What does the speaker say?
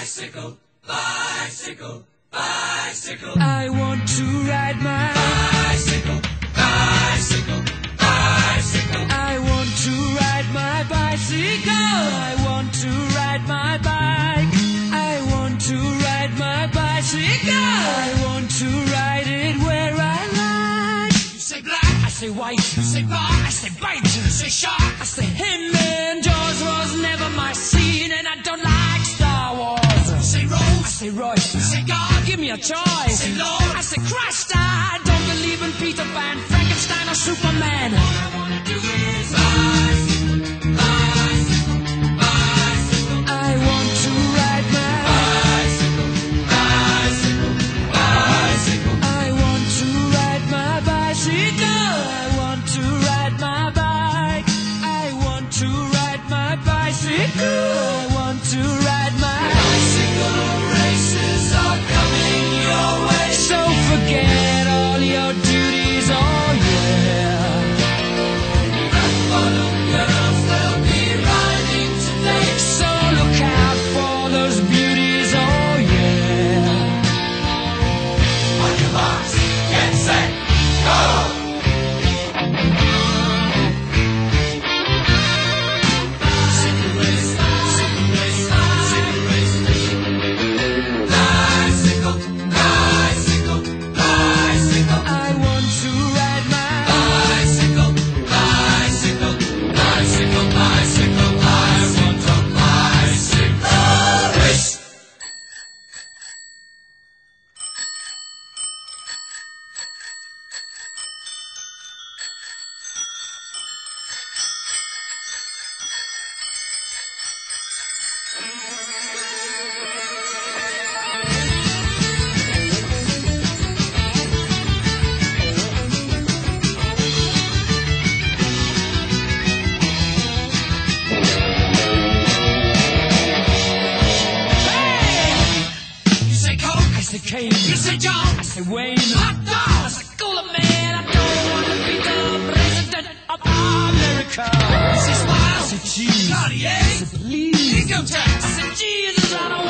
Bicycle, bicycle, bicycle. I want to ride my bicycle, bicycle, bicycle. I want to ride my bicycle. I want to ride my bike. I want to ride my bicycle. I want to ride it where I like. You say black, I say white. you say bar, I say bite. you say shark, I say him and Jaws was never my scene, and I don't like Star Wars. you say I rose, say Royce. you say God, Give me a choice. say Lord. I say Christ. I don't believe in Peter Pan, Frankenstein, or Superman. All I wanna do is bicycle, bicycle, bicycle. I want to ride my Bicycle, bicycle, bicycle. I want to ride my bicycle. I want to ride my bike. I want to ride my bicycle. I want to ride my Bicycle races are coming your way. So forget all your duties, oh yeah. Rock bottom girls, they'll be riding today. So look out for those beauties, oh yeah. On your marks, get set, go! Bicycle race, bicycle race, bicycle race. Bicycle, bicycle, bicycle. I want to ride my Bicycle, bicycle, bicycle, bicycle. I want a bicycle race. You say Coke, I say Kane. you say John, I say Wayne. hot I dog. say Cooler Man. I don't want to be the president of America. You say I Smile, say cheese. I Cartier, say please. Income Tax. I say Jesus. I don't